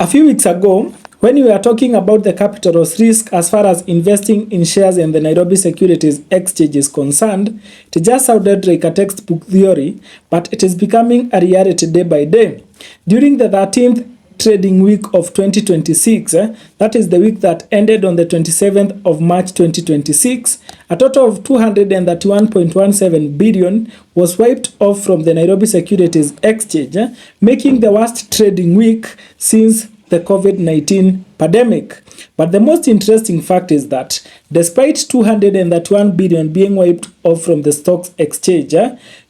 A few weeks ago, when we were talking about the capital risk as far as investing in shares in the Nairobi Securities Exchange is concerned, it just sounded like a textbook theory, but it is becoming a reality day by day. During the 13th trading week of 2026, that is the week that ended on the 27th of March 2026, a total of 231.17 billion was wiped off from the Nairobi Securities Exchange, making the worst trading week since the COVID-19 pandemic. But the most interesting fact is that despite 231 billion being wiped off from the stock exchange,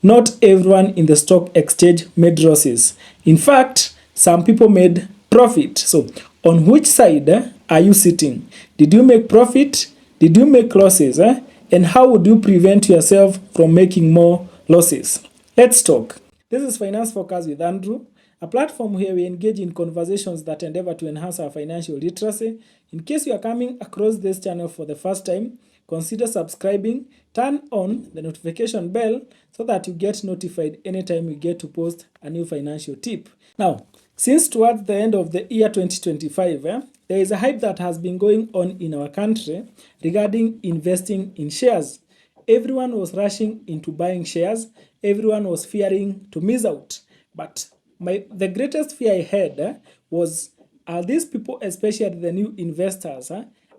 not everyone in the stock exchange made losses. In fact, some people made profit. So, on which side are you sitting? Did you make profit? Did you make losses? And how would you prevent yourself from making more losses? Let's talk. This is Finance Focus with Andrew, a platform where we engage in conversations that endeavor to enhance our financial literacy. In case you are coming across this channel for the first time, consider subscribing, turn on the notification bell so that you get notified anytime we get to post a new financial tip. Now, since towards the end of the year 2025, there is a hype that has been going on in our country regarding investing in shares. Everyone was rushing into buying shares. Everyone was fearing to miss out. But the greatest fear I had was, are these people, especially the new investors,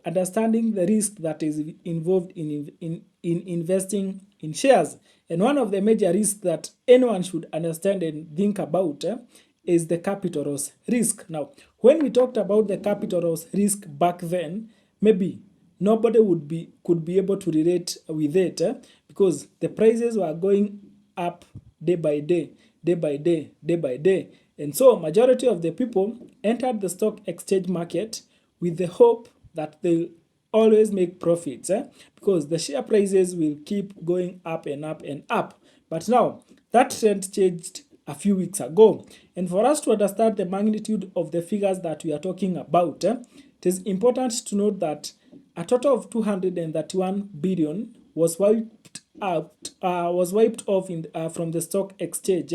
understanding the risk that is involved in investing in shares? And one of the major risks that anyone should understand and think about is the capital risk. Now, when we talked about the capital risk back then, maybe nobody could be able to relate with it because the prices were going up day by day, day by day, day by day. And so majority of the people entered the stock exchange market with the hope that they'll always make profits because the share prices will keep going up and up and up. But now that trend changed a few weeks ago. And for us to understand the magnitude of the figures that we are talking about, it is important to note that a total of 231 billion was wiped off from the stock exchange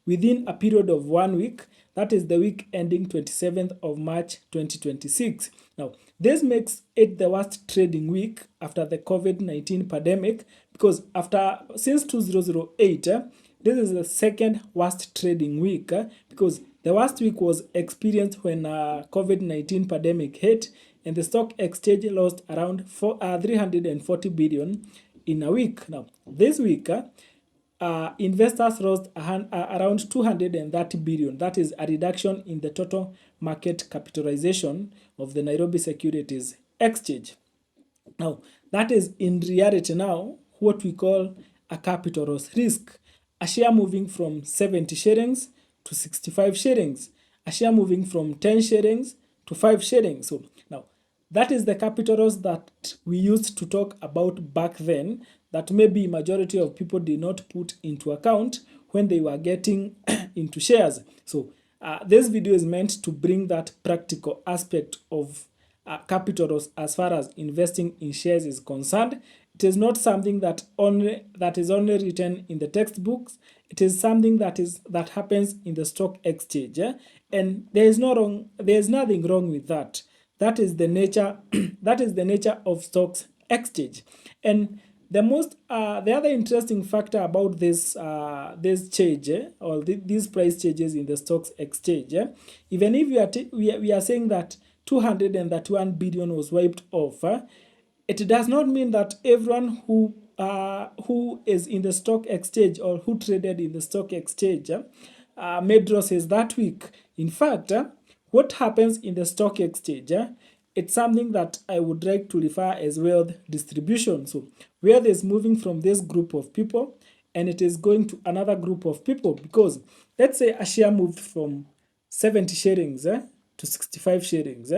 within a period of 1 week. That is the week ending 27th of March 2026. Now, this makes it the worst trading week after the COVID-19 pandemic because since 2008, this is the second worst trading week because the worst week was experienced when COVID-19 pandemic hit and the stock exchange lost around 340 billion in a week. Now, this week, investors lost around 230 billion. That is a reduction in the total market capitalization of the Nairobi Securities Exchange. Now, that is in reality now what we call a capital risk. A share moving from 70 shillings to 65 shillings. A share moving from 10 shillings to 5 shillings. So now, that is the capital that we used to talk about back then that maybe majority of people did not put into account when they were getting into shares. So this video is meant to bring that practical aspect of capital as far as investing in shares is concerned. It is not something that is only written in the textbooks. It is something that happens in the stock exchange, and there is nothing wrong with that. That is the nature. That is the nature of stocks exchange. And the other interesting factor about this change or these price changes in the stocks exchange, even if we are saying that 231 billion was wiped off, it does not mean that everyone who is in the stock exchange or who traded in the stock exchange made losses that week. In fact, what happens in the stock exchange, it's something that I would like to refer as wealth distribution. So wealth is moving from this group of people and it is going to another group of people because let's say a share moved from 70 shillings to 65 shillings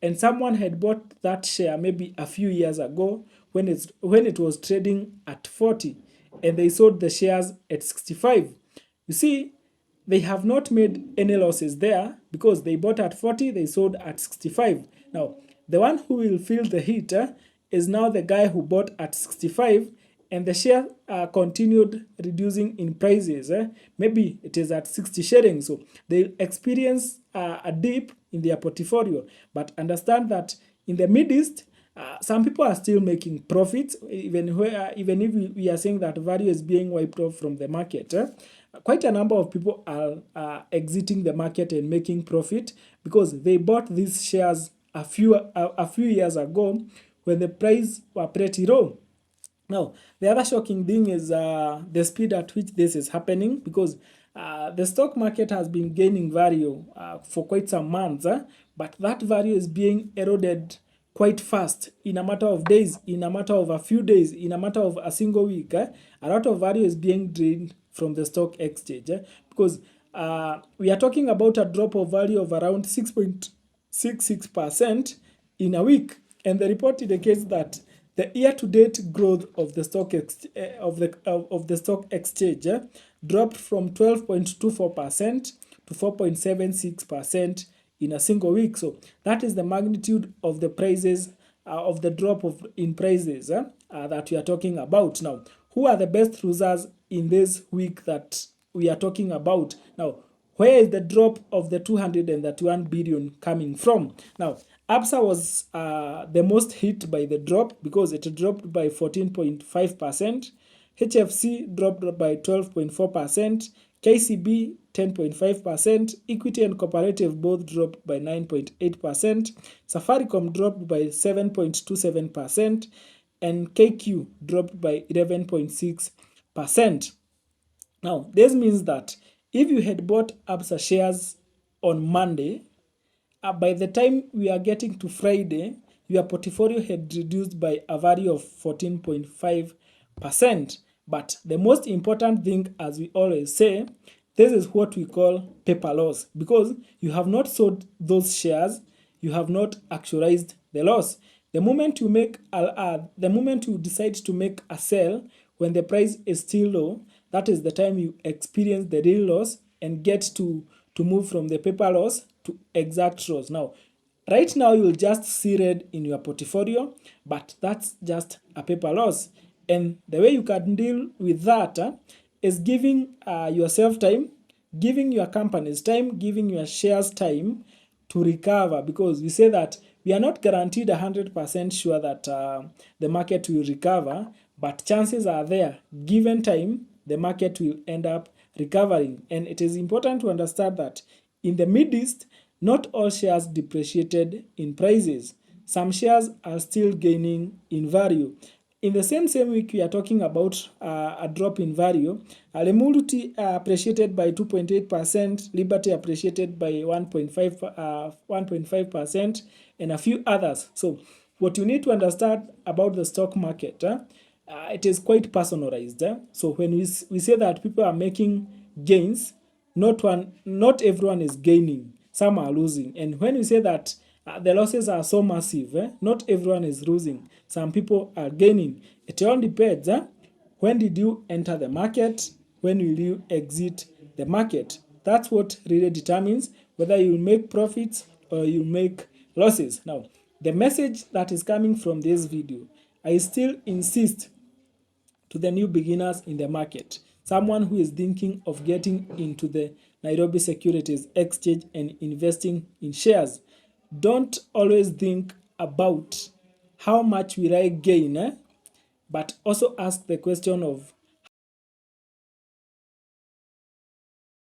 and someone had bought that share maybe a few years ago when it was trading at 40 and they sold the shares at 65. You see, they have not made any losses there because they bought at 40, they sold at 65. Now, the one who will feel the heat is now the guy who bought at 65 and the share continued reducing in prices. Maybe it is at 60 shillings, so they experience a dip in their portfolio. But understand that in the midst, some people are still making profits, even if we are saying that value is being wiped off from the market. Quite a number of people are exiting the market and making profit because they bought these shares a few years ago when the price were pretty low. Now, the other shocking thing is the speed at which this is happening, because the stock market has been gaining value for quite some months, but that value is being eroded quite fast in a matter of days, in a matter of a few days, in a matter of a single week. A lot of value is being drained from the stock exchange, because we are talking about a drop of value of around 6.66% in a week. And the report indicates that the year-to-date growth of the stock exchange dropped from 12.24% to 4.76% in a single week. So that is the magnitude of the prices of the drop in prices that we are talking about. Now, who are the best losers in this week that we are talking about? Now, where is the drop of the 231 billion coming from? Now, ABSA was the most hit by the drop because it dropped by 14.5%. HFC dropped by 12.4%. KCB 10.5%. Equity and Cooperative both dropped by 9.8%. Safaricom dropped by 7.27%. And KQ dropped by 11.6%. Now, this means that if you had bought ABSA shares on Monday, by the time we are getting to Friday, your portfolio had reduced by a value of 14.5%. But the most important thing, as we always say, this is what we call paper loss, because you have not sold those shares, you have not actualized the loss. The moment you decide to make a sell when the price is still low, that is the time you experience the real loss and get to move from the paper loss to exact loss. Now, right now you'll just see red in your portfolio, but that's just a paper loss. And the way you can deal with that is giving yourself time, giving your companies time, giving your shares time to recover, because we say that we are not guaranteed 100% sure that the market will recover, but chances are there. Given time, the market will end up recovering. And it is important to understand that in the Middle-East, not all shares depreciated in prices. Some shares are still gaining in value. In the same week, we are talking about a drop in value. Lemurti appreciated by 2.8%, Liberty appreciated by 1.5%, and a few others. So what you need to understand about the stock market, it is quite personalized. So when we say that people are making gains, not everyone is gaining. Some are losing. And when we say that the losses are so massive, not everyone is losing. Some people are gaining. It all depends. When did you enter the market? When will you exit the market? That's what really determines whether you make profits or you make losses. Now, the message that is coming from this video, I still insist to the new beginners in the market, someone who is thinking of getting into the Nairobi Securities Exchange and investing in shares. Don't always think about how much will I gain, but also ask the question of